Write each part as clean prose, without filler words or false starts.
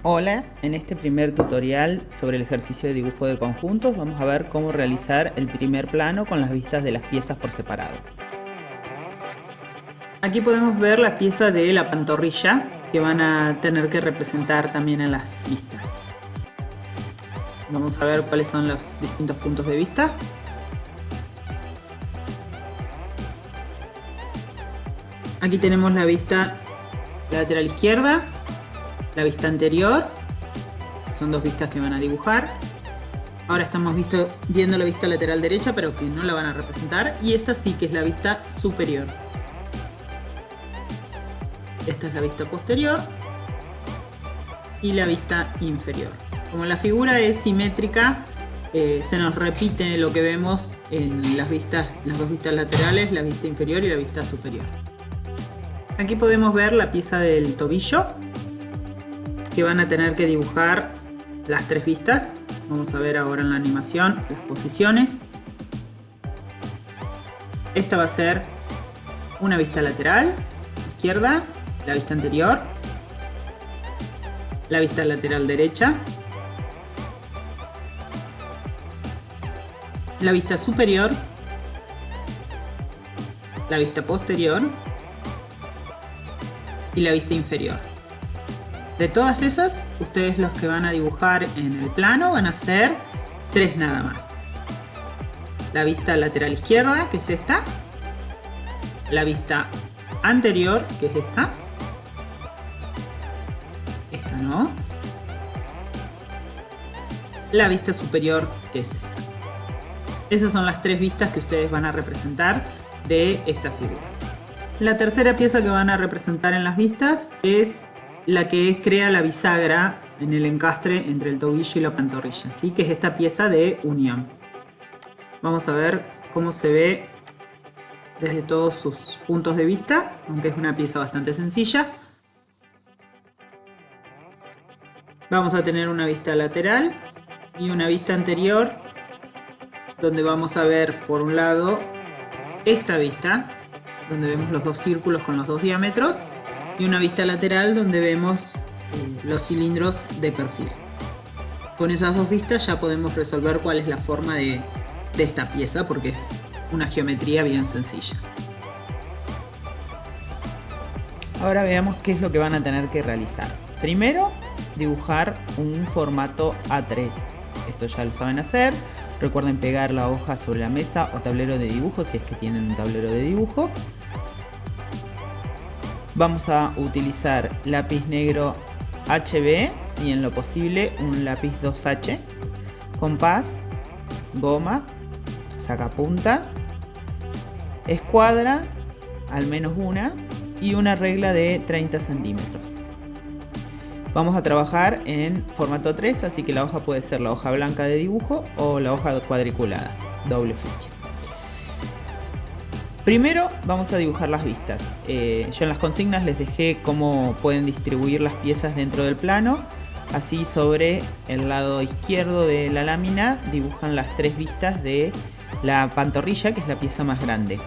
Hola, en este primer tutorial sobre el ejercicio de dibujo de conjuntos vamos a ver cómo realizar el primer plano con las vistas de las piezas por separado. Aquí podemos ver la pieza de la pantorrilla que van a tener que representar también en las vistas. Vamos a ver cuáles son los distintos puntos de vista. Aquí tenemos la vista lateral izquierda, la vista anterior, son dos vistas que van a dibujar. Ahora estamos viendo la vista lateral derecha, pero que no la van a representar, y esta sí que es la vista superior. Esta es la vista posterior y la vista inferior. Como la figura es simétrica, se nos repite lo que vemos en las dos vistas laterales, la vista inferior y la vista superior. Aquí podemos ver la pieza del tobillo, que van a tener que dibujar las tres vistas. Vamos a ver ahora en la animación las posiciones. Esta va a ser una vista lateral izquierda, la vista anterior, la vista lateral derecha, la vista superior, la vista posterior y la vista inferior. De todas esas, ustedes los que van a dibujar en el plano van a hacer tres nada más. La vista lateral izquierda, que es esta. La vista anterior, que es esta. Esta no. La vista superior, que es esta. Esas son las tres vistas que ustedes van a representar de esta figura. La tercera pieza que van a representar en las vistas es la que crea la bisagra en el encastre entre el tobillo y la pantorrilla, ¿sí? Que es esta pieza de unión. Vamos a ver cómo se ve desde todos sus puntos de vista, aunque es una pieza bastante sencilla. Vamos a tener una vista lateral y una vista anterior, donde vamos a ver por un lado esta vista, donde vemos los dos círculos con los dos diámetros, y una vista lateral donde vemos los cilindros de perfil. Con esas dos vistas ya podemos resolver cuál es la forma de esta pieza, porque es una geometría bien sencilla. Ahora veamos qué es lo que van a tener que realizar. Primero, dibujar un formato A3. Esto ya lo saben hacer. Recuerden pegar la hoja sobre la mesa o tablero de dibujo si es que tienen un tablero de dibujo. Vamos a utilizar lápiz negro HB y en lo posible un lápiz 2H, compás, goma, sacapunta, escuadra, al menos una, y una regla de 30 centímetros. Vamos a trabajar en formato 3, así que la hoja puede ser la hoja blanca de dibujo o la hoja cuadriculada, doble oficio. Primero vamos a dibujar las vistas. Yo en las consignas les dejé cómo pueden distribuir las piezas dentro del plano. Así sobre el lado izquierdo de la lámina dibujan las tres vistas de la pantorrilla, que es la pieza más grande.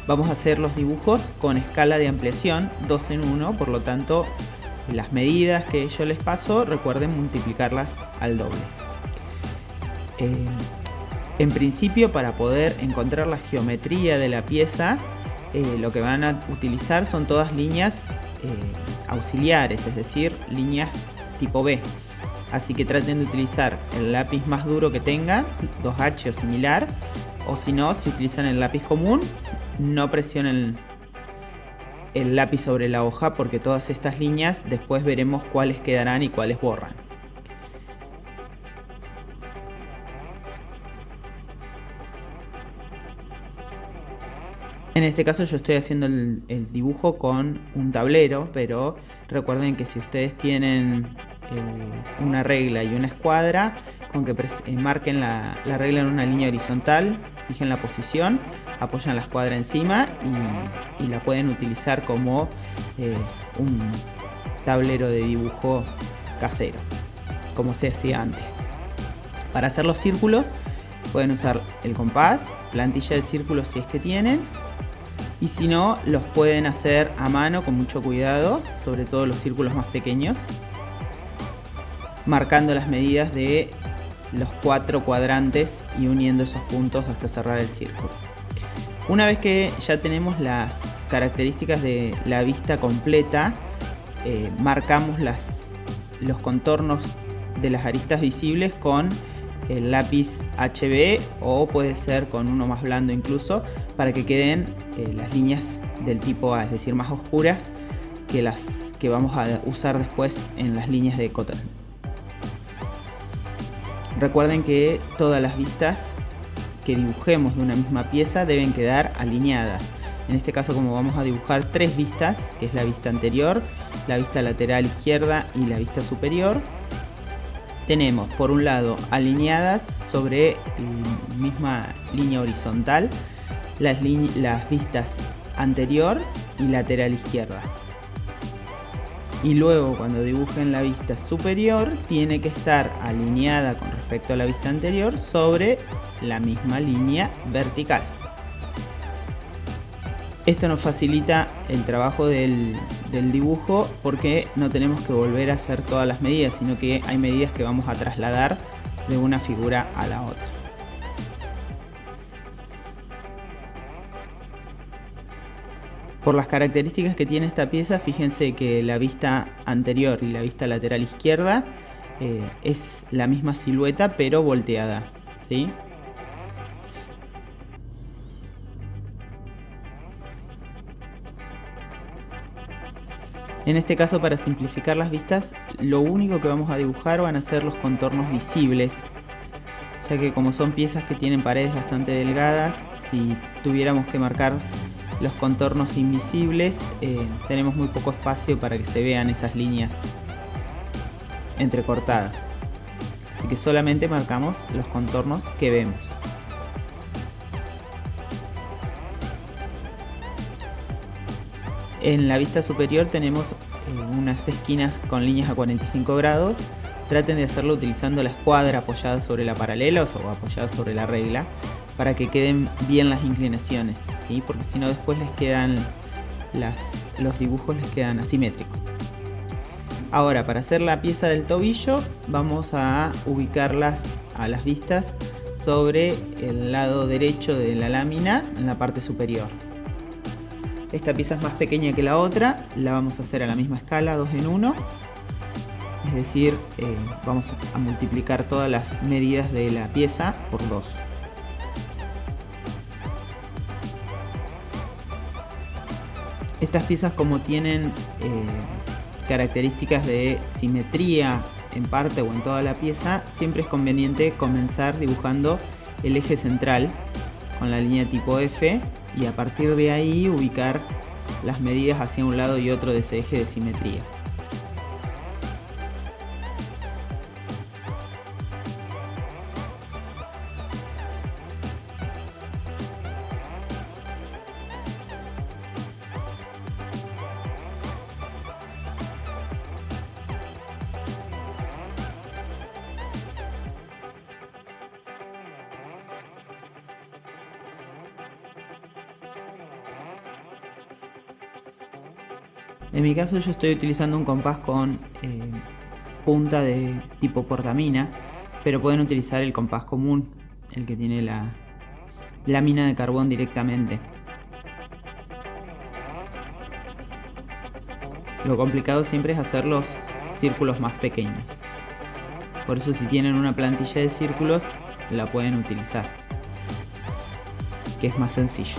Vamos a hacer los dibujos con escala de ampliación 2 en 1, por lo tanto las medidas que yo les paso recuerden multiplicarlas al doble. En principio, para poder encontrar la geometría de la pieza, lo que van a utilizar son todas líneas auxiliares, es decir, líneas tipo B. Así que traten de utilizar el lápiz más duro que tengan, 2H o similar, o si no, si utilizan el lápiz común, no presionen el lápiz sobre la hoja, porque todas estas líneas después veremos cuáles quedarán y cuáles borran. En este caso yo estoy haciendo el dibujo con un tablero, pero recuerden que si ustedes tienen una regla y una escuadra, con que marquen la regla en una línea horizontal, fijen la posición, apoyan la escuadra encima y la pueden utilizar como un tablero de dibujo casero, como se hacía antes. Para hacer los círculos pueden usar el compás, plantilla de círculos si es que tienen, y si no, los pueden hacer a mano con mucho cuidado, sobre todo los círculos más pequeños. marcando las medidas de los 4 cuadrantes y uniendo esos puntos hasta cerrar el círculo. Una vez que ya tenemos las características de la vista completa, marcamos los contornos de las aristas visibles con el lápiz HB, o puede ser con uno más blando incluso, para que queden las líneas del tipo A, es decir, más oscuras que las que vamos a usar después en las líneas de Cotán. Recuerden que todas las vistas que dibujemos de una misma pieza deben quedar alineadas. En este caso, como vamos a dibujar 3 vistas, que es la vista anterior, la vista lateral izquierda y la vista superior, tenemos por un lado alineadas sobre la misma línea horizontal las vistas anterior y lateral izquierda. Y luego, cuando dibujen la vista superior, tiene que estar alineada con respecto a la vista anterior sobre la misma línea vertical. Esto nos facilita el trabajo del dibujo, porque no tenemos que volver a hacer todas las medidas, sino que hay medidas que vamos a trasladar de una figura a la otra. Por las características que tiene esta pieza, fíjense que la vista anterior y la vista lateral izquierda es la misma silueta pero volteada, ¿sí? En este caso, para simplificar las vistas, lo único que vamos a dibujar van a ser los contornos visibles, ya que como son piezas que tienen paredes bastante delgadas, si tuviéramos que marcar los contornos invisibles, tenemos muy poco espacio para que se vean esas líneas entrecortadas. Así que solamente marcamos los contornos que vemos. En la vista superior tenemos unas esquinas con líneas a 45 grados. Traten de hacerlo utilizando la escuadra apoyada sobre la paralela o apoyada sobre la regla, para que queden bien las inclinaciones, ¿sí? Porque si no, después les quedan los dibujos les quedan asimétricos. Ahora, para hacer la pieza del tobillo, vamos a ubicarlas a las vistas sobre el lado derecho de la lámina en la parte superior. Esta pieza es más pequeña que la otra, la vamos a hacer a la misma escala, 2 en 1. Es decir, vamos a multiplicar todas las medidas de la pieza por 2. Estas piezas, como tienen características de simetría en parte o en toda la pieza, siempre es conveniente comenzar dibujando el eje central con la línea tipo F, y a partir de ahí ubicar las medidas hacia un lado y otro de ese eje de simetría. En mi caso, yo estoy utilizando un compás con punta de tipo portamina, pero pueden utilizar el compás común, el que tiene la lámina de carbón directamente. Lo complicado siempre es hacer los círculos más pequeños. Por eso, si tienen una plantilla de círculos, la pueden utilizar, que es más sencillo.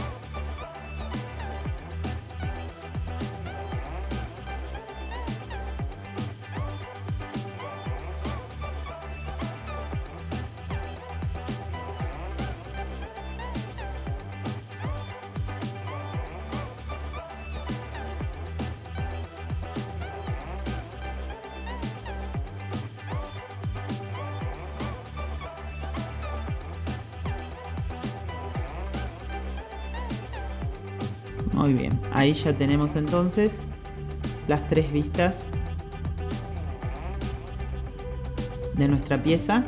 Muy bien, ahí ya tenemos entonces las 3 vistas de nuestra pieza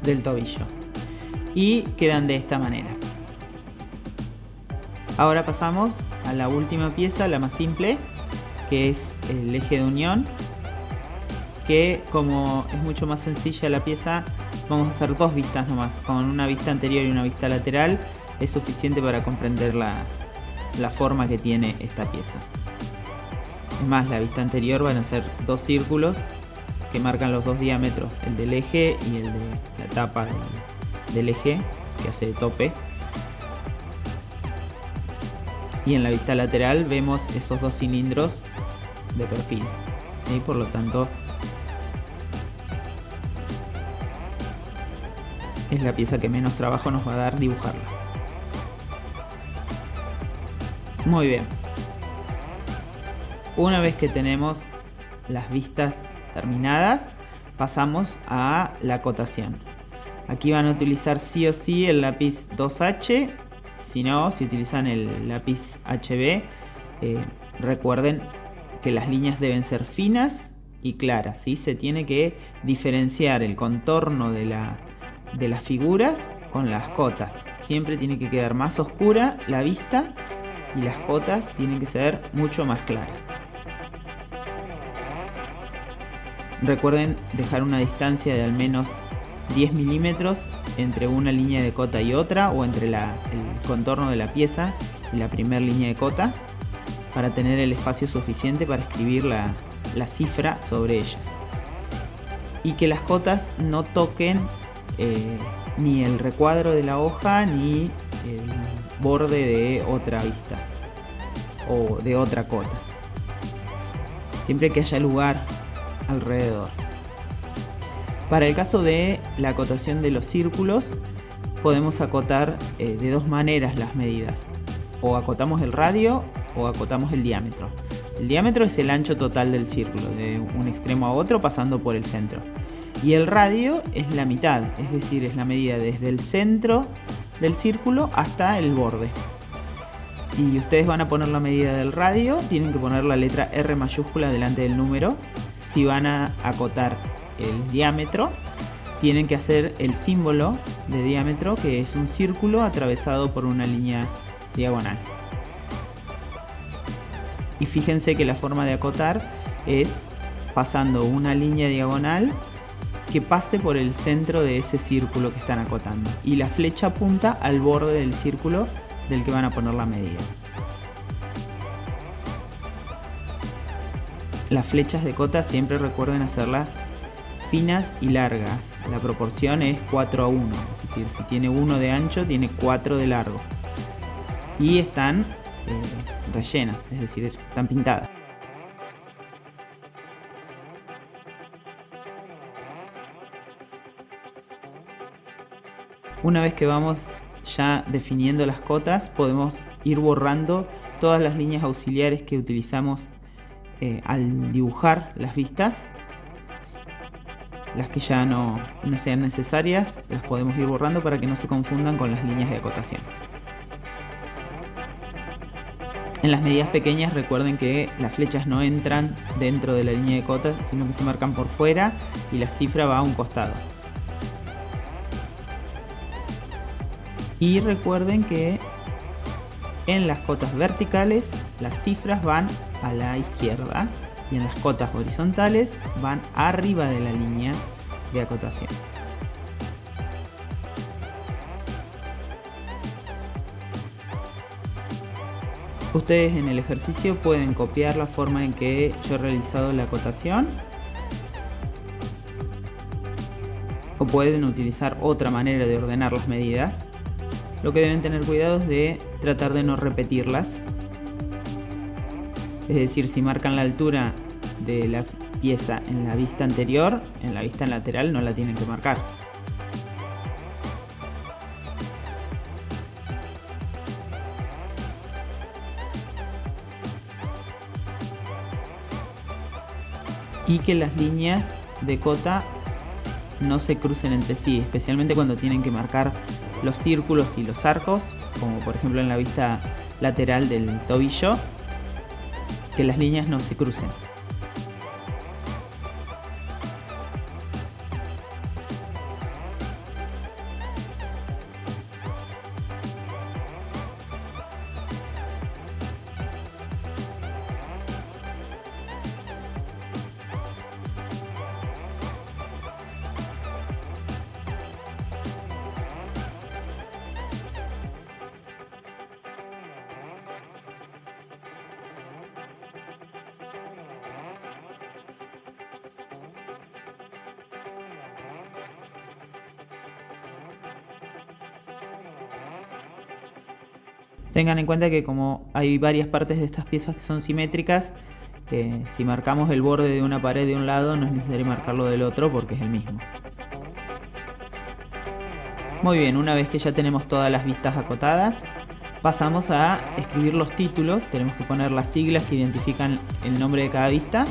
del tobillo, y quedan de esta manera. Ahora pasamos a la última pieza, la más simple, que es el eje de unión, que como es mucho más sencilla la pieza, vamos a hacer 2 vistas nomás. Con una vista anterior y una vista lateral es suficiente para comprender la forma que tiene esta pieza. Es más, la vista anterior van a ser 2 círculos que marcan los 2 diámetros, el del eje y el de la tapa del eje, que hace de tope. Y en la vista lateral vemos esos 2 cilindros de perfil. Y por lo tanto es la pieza que menos trabajo nos va a dar dibujarla. Muy bien. Una vez que tenemos las vistas terminadas, pasamos a la acotación. Aquí van a utilizar sí o sí el lápiz 2H. Si no, si utilizan el lápiz HB, recuerden que las líneas deben ser finas y claras, ¿sí? Se tiene que diferenciar el contorno de las figuras con las cotas. Siempre tiene que quedar más oscura la vista y las cotas tienen que ser mucho más claras. Recuerden dejar una distancia de al menos 10 milímetros entre una línea de cota y otra, o entre el contorno de la pieza y la primera línea de cota, para tener el espacio suficiente para escribir la cifra sobre ella. Y que las cotas no toquen ni el recuadro de la hoja ni el borde de otra vista o de otra cota. Siempre que haya lugar alrededor. Para el caso de la acotación de los círculos, podemos acotar de 2 maneras las medidas. O acotamos el radio o acotamos el diámetro. El diámetro es el ancho total del círculo, de un extremo a otro pasando por el centro. Y el radio es la mitad, es decir, es la medida desde el centro del círculo hasta el borde. Si ustedes van a poner la medida del radio, tienen que poner la letra R mayúscula delante del número. Si van a acotar el diámetro, tienen que hacer el símbolo de diámetro, que es un círculo atravesado por una línea diagonal. Y fíjense que la forma de acotar es pasando una línea diagonal que pase por el centro de ese círculo que están acotando, y la flecha apunta al borde del círculo del que van a poner la medida. Las flechas de cota siempre recuerden hacerlas finas y largas. La proporción es 4:1, es decir, si tiene 1 de ancho, tiene 4 de largo. Y están rellenas, es decir, están pintadas. Una vez que vamos ya definiendo las cotas, podemos ir borrando todas las líneas auxiliares que utilizamos al dibujar las vistas. Las que ya no sean necesarias las podemos ir borrando para que no se confundan con las líneas de acotación. En las medidas pequeñas recuerden que las flechas no entran dentro de la línea de cota, sino que se marcan por fuera y la cifra va a un costado. Y recuerden que en las cotas verticales las cifras van a la izquierda y en las cotas horizontales van arriba de la línea de acotación. Ustedes en el ejercicio pueden copiar la forma en que yo he realizado la acotación, o pueden utilizar otra manera de ordenar las medidas. Lo que deben tener cuidado es de tratar de no repetirlas. Es decir, si marcan la altura de la pieza en la vista anterior, en la vista lateral no la tienen que marcar. Y que las líneas de cota no se crucen entre sí, especialmente cuando tienen que marcar los círculos y los arcos, como por ejemplo en la vista lateral del tobillo, que las líneas no se crucen. Tengan en cuenta que como hay varias partes de estas piezas que son simétricas, si marcamos el borde de una pared de un lado no es necesario marcarlo del otro porque es el mismo. Muy bien, una vez que ya tenemos todas las vistas acotadas, pasamos a escribir los títulos. Tenemos que poner las siglas que identifican el nombre de cada vista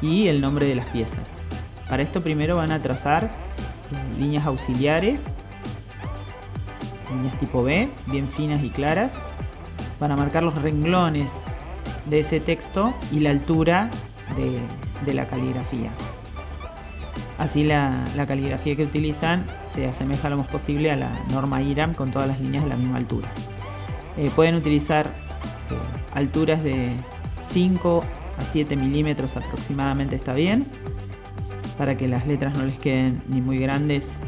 y el nombre de las piezas. Para esto primero van a trazar líneas auxiliares, líneas tipo B, bien finas y claras. Van a marcar los renglones de ese texto y la altura de la caligrafía. Así la caligrafía que utilizan se asemeja lo más posible a la norma IRAM con todas las líneas de la misma altura. Pueden utilizar alturas de 5 a 7 milímetros aproximadamente, está bien, para que las letras no les queden ni muy grandes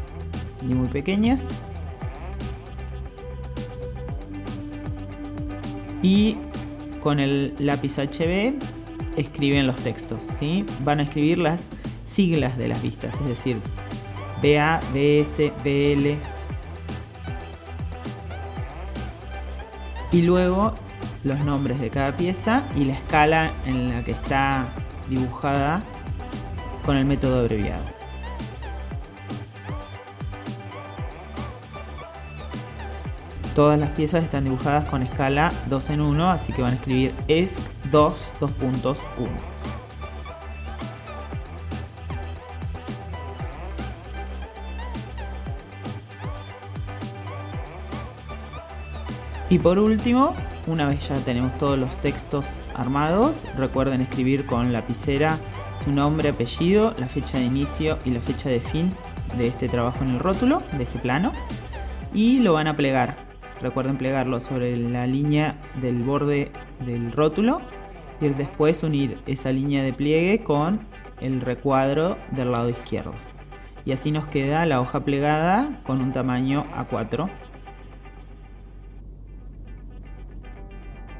ni muy pequeñas. Y con el lápiz HB escriben los textos, ¿sí? Van a escribir las siglas de las vistas, es decir, BA, BS, BL. Y luego los nombres de cada pieza y la escala en la que está dibujada con el método abreviado. Todas las piezas están dibujadas con escala 2 en 1, así que van a escribir ESC 2, 2.1. Y por último, una vez ya tenemos todos los textos armados, recuerden escribir con lapicera su nombre, apellido, la fecha de inicio y la fecha de fin de este trabajo en el rótulo, de este plano, y lo van a plegar. Recuerden plegarlo sobre la línea del borde del rótulo y después unir esa línea de pliegue con el recuadro del lado izquierdo. Y así nos queda la hoja plegada con un tamaño A4.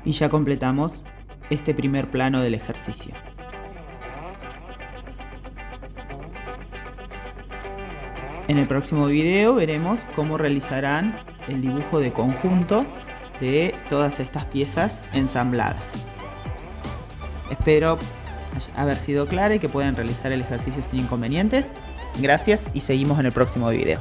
Y ya completamos este primer plano del ejercicio. En el próximo video veremos cómo realizarán el dibujo de conjunto de todas estas piezas ensambladas. Espero haber sido clara y que puedan realizar el ejercicio sin inconvenientes. Gracias y seguimos en el próximo video.